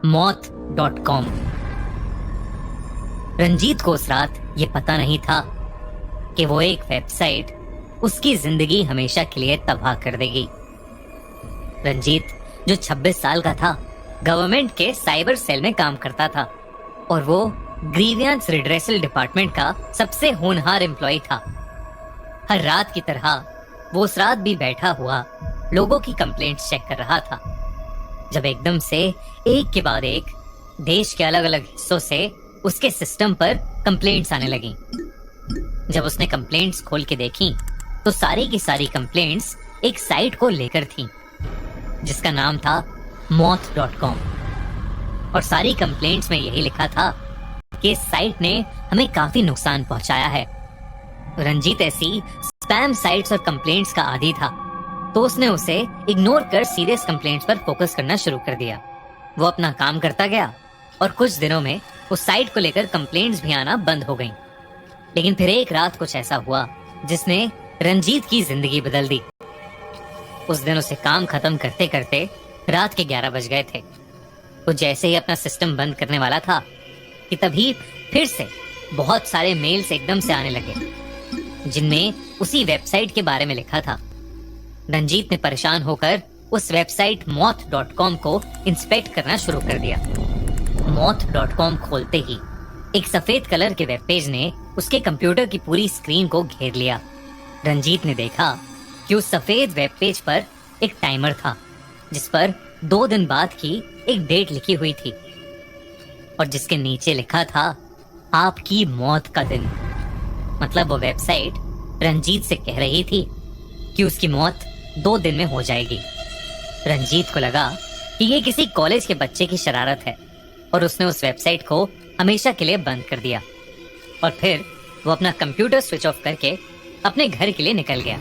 moth.com। Ranjit को उस रात ये पता नहीं था कि वो एक वेबसाइट उसकी जिंदगी हमेशा के लिए तबाह कर देगी। रंजीत जो 26 साल का था, गवर्नमेंट के साइबर सेल में काम करता था और वो ग्रीवियंस रिड्रेसल डिपार्टमेंट का सबसे होनहार एम्प्लॉय था। हर रात की तरह वो उस रात भी बैठा हुआ लोगों की कंप्लेंट्स चेक कर रहा था, जब एकदम से एक के बाद एक देश के अलग अलग हिस्सों से उसके सिस्टम पर कंप्लेंट्स आने लगी। जब उसने कंप्लेंट्स खोल के देखी तो सारी की सारी कंप्लेंट्स एक साइट को लेकर थीं, जिसका नाम था moth.com। और सारी कंप्लेंट्स में यही लिखा था कि इस साइट ने हमें काफी नुकसान पहुंचाया है। रंजीत ऐसी स्पैम साइट्स और कंप्लेंट्स का आदी था, तो उसने उसे इग्नोर कर सीरियस कंप्लेंट्स पर फोकस करना शुरू कर दिया। वो अपना काम करता गया और कुछ दिनों में उस साइट को लेकर कंप्लेंट्स भी आना बंद हो गईं। लेकिन फिर एक रात कुछ ऐसा हुआ जिसने रंजीत की जिंदगी बदल दी। उस दिन उसे काम खत्म करते करते रात के 11 बज गए थे। वो जैसे ही अपना सिस्टम बंद करने वाला था कि तभी फिर से बहुत सारे मेल्स एकदम से आने लगे, जिनमें उसी वेबसाइट के बारे में लिखा था। रंजीत ने परेशान होकर उस वेबसाइट moth.com को इंस्पेक्ट करना शुरू कर दिया। moth.com खोलते ही एक सफेद कलर के वेब पेज ने उसके कंप्यूटर की पूरी स्क्रीन को घेर लिया। रंजीत ने देखा कि उस सफेद वेब पेज पर एक टाइमर था, जिस पर 2 दिन बाद की एक डेट लिखी हुई थी और जिसके नीचे लिखा था आपकी मौत का दिन। मतलब वो वेबसाइट रंजीत से कह रही थी कि उसकी मौत 2 दिन में हो जाएगी। रंजीत को लगा कि ये किसी कॉलेज के बच्चे की शरारत है और उसने उस वेबसाइट को हमेशा के लिए बंद कर दिया और फिर वो अपना कंप्यूटर स्विच ऑफ करके अपने घर के लिए निकल गया।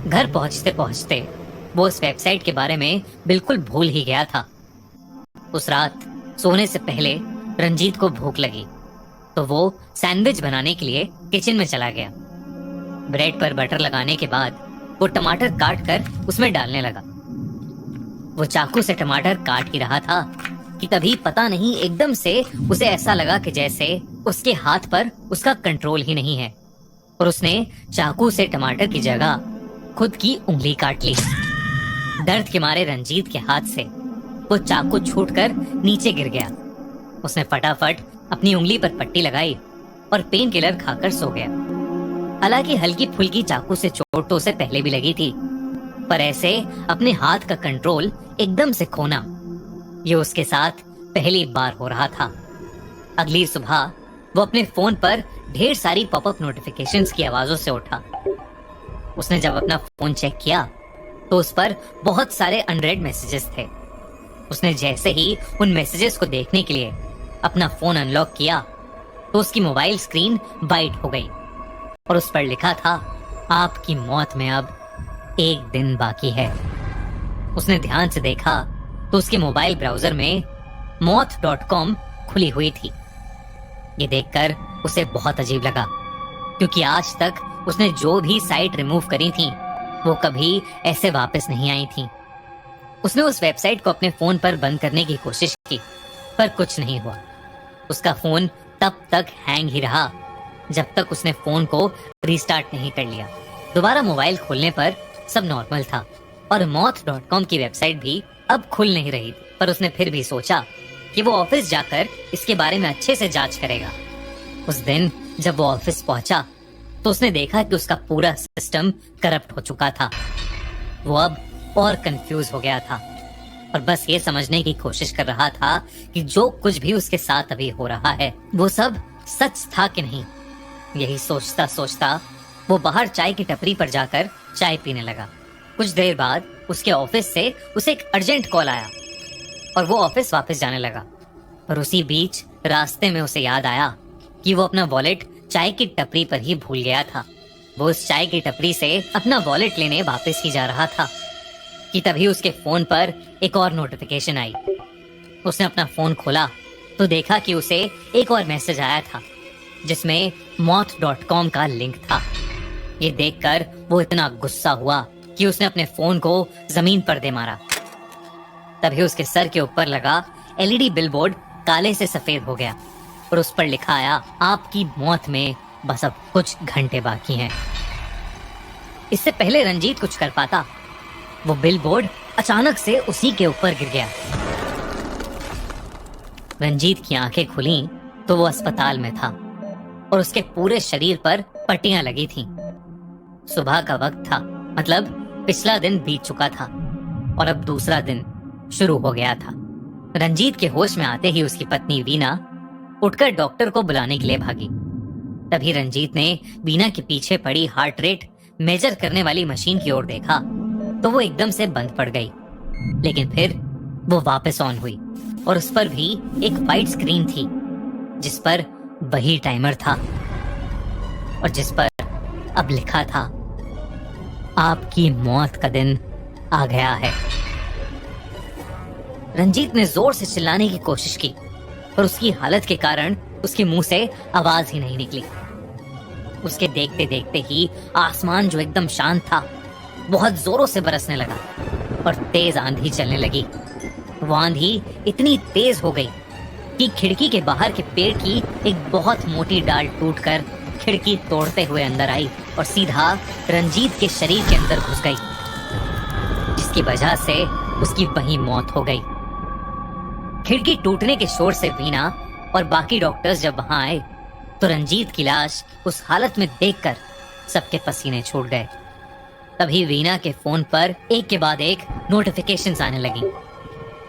घर पहुंचते पहुंचते वो उस वेबसाइट के बारे में बिल्कुल भूल ही गया था। उस रात सोने से पहले रंजीत को भूख लगी तो वो सैंडविच बनाने के लिए किचन में चला गया। ब्रेड पर बटर लगाने के बाद वो टमाटर काट कर उसमें डालने लगा। वो चाकू से टमाटर काट ही रहा था कि तभी पता नहीं एकदम से उसे ऐसा लगा कि जैसे उसके हाथ पर उसका कंट्रोल ही नहीं है और उसने चाकू से टमाटर की जगह खुद की उंगली काट ली। दर्द के मारे रंजीत के हाथ से वो चाकू छूटकर नीचे गिर गया। उसने फटाफट अपनी उंगली पर पट्टी लगाई और पेन किलर खाकर सो गया। हालांकि हल्की फुल्की चाकू से चोट तो उसे पहले भी लगी थी, पर ऐसे अपने हाथ का कंट्रोल एकदम से खोना, ये उसके साथ पहली बार हो रहा था। अगली सुबह वो अपने फोन पर ढेर सारी पॉपअप नोटिफिकेशंस की आवाजों से उठा। उसने जब अपना फोन चेक किया तो उस पर बहुत सारे अनरेड मैसेजेस थे। उसने जैसे ही उन मैसेजेस को देखने के लिए अपना फोन अनलॉक किया तो उसकी मोबाइल स्क्रीन वाइट हो गई और उस पर लिखा था आपकी मौत में अब 1 दिन बाकी है। उसने ध्यान से देखा तो उसके मोबाइल ब्राउजर में moth.com खुली हुई थी। ये देखकर उसे बहुत अजीब लगा, क्योंकि आज तक उसने जो भी साइट रिमूव करी थी वो कभी ऐसे वापस नहीं आई थी। उसने उस वेबसाइट को अपने फोन पर बंद करने की कोशिश की, पर कुछ नहीं हुआ। उसका फोन तब तक हैंग ही रहा जब तक उसने फोन को रीस्टार्ट नहीं कर लिया। दोबारा मोबाइल खोलने पर सब नॉर्मल था और moth.com की वेबसाइट भी अब खुल नहीं रही थी, पर उसने फिर भी सोचा कि वो ऑफिस जाकर इसके बारे में अच्छे से जांच करेगा। उस दिन जब वो ऑफिस पहुंचा तो उसने देखा कि उसका पूरा सिस्टम करप्ट हो चुका था। वो अब और कंफ्यूज हो गया था और बस ये समझने की कोशिश कर रहा था कि जो कुछ भी उसके साथ अभी हो रहा है वो सब सच था कि नहीं। यही सोचता सोचता वो बाहर चाय की टपरी पर जाकर चाय पीने लगा। कुछ देर बाद उसके ऑफिस से उसे एक अर्जेंट कॉल आया और वो ऑफिस वापस जाने लगा। पर उसी बीच रास्ते में उसे याद आया कि वो अपना वॉलेट चाय की टपरी पर ही भूल गया था। वो उस चाय की टपरी से अपना वॉलेट लेने वापस ही जा रहा था कि तभी उसके फोन पर एक और नोटिफिकेशन आई। उसने अपना फोन खोला तो देखा कि उसे एक और मैसेज आया था जिसमें moth.com का लिंक था। ये देखकर वो इतना गुस्सा हुआ कि उसने अपने फोन को जमीन पर दे मारा। तभी उसके सर के ऊपर लगा एलईडी बिलबोर्ड काले से सफेद हो गया और उस पर लिखा आया, आपकी मौत में बस अब कुछ घंटे बाकी हैं। इससे पहले रंजीत कुछ कर पाता, वो बिलबोर्ड अचानक से उसी के ऊपर गिर गया। रंजीत की आंखें खुली तो वो अस्पताल में था और उसके पूरे शरीर पर पट्टियां लगी थीं। सुबह का वक्त था, मतलब पिछला दिन बीत चुका था और अब दूसरा दिन शुरू हो गया था। रंजीत के होश में आते ही उसकी पत्नी वीना उठकर डॉक्टर को बुलाने के लिए भागी। तभी रंजीत ने वीना के पीछे पड़ी हार्ट रेट मेजर करने वाली मशीन की ओर देखा तो वो एकदम से बंद पड़ गई, लेकिन फिर वो वापस ऑन हुई और उस पर भी एक वाइट स्क्रीन थी जिस पर वही टाइमर था और जिस पर अब लिखा था, आपकी मौत का दिन आ गया है। रंजीत ने जोर से चिल्लाने की कोशिश की पर उसकी हालत के कारण उसके मुंह से आवाज ही नहीं निकली। उसके देखते देखते ही आसमान जो एकदम शांत था बहुत जोरों से बरसने लगा और तेज आंधी चलने लगी। वो आंधी इतनी तेज हो गई कि खिड़की के बाहर के पेड़ की एक बहुत मोटी डाल टूटकर खिड़की तोड़ते हुए अंदर आई और सीधा रंजीत के शरीर के अंदर घुस गई, जिसकी वजह से उसकी वहीं मौत हो गई। खिड़की टूटने के शोर से वीना और बाकी डॉक्टर्स जब वहां आए तो रंजीत की लाश उस हालत में देखकर सबके पसीने छूट गए। तभी वीना के फोन पर एक के बाद एक नोटिफिकेशंस आने लगी।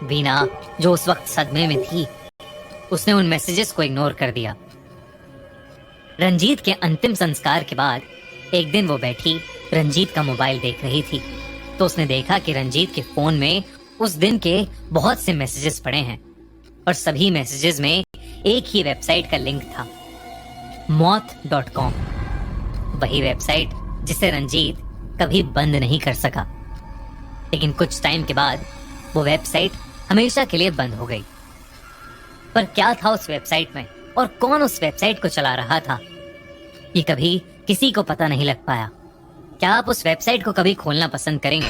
वीना जो उस वक्त सदमे में थी, उसने उन मैसेजेस को इग्नोर कर दिया। रंजीत के अंतिम संस्कार के बाद एक दिन वो बैठी रंजीत का मोबाइल देख रही थी तो उसने देखा कि रंजीत के फोन में उस दिन के बहुत से मैसेजेस पड़े हैं और सभी मैसेजेस में एक ही वेबसाइट का लिंक था, मौत.com। वही वेबसाइट जिसे रंजीत कभी बंद नहीं कर सका। लेकिन कुछ टाइम के बाद वो वेबसाइट हमेशा के लिए बंद हो गई। पर क्या था उस वेबसाइट में और कौन उस वेबसाइट को चला रहा था, ये कभी किसी को पता नहीं लग पाया। क्या आप उस वेबसाइट को कभी खोलना पसंद करेंगे?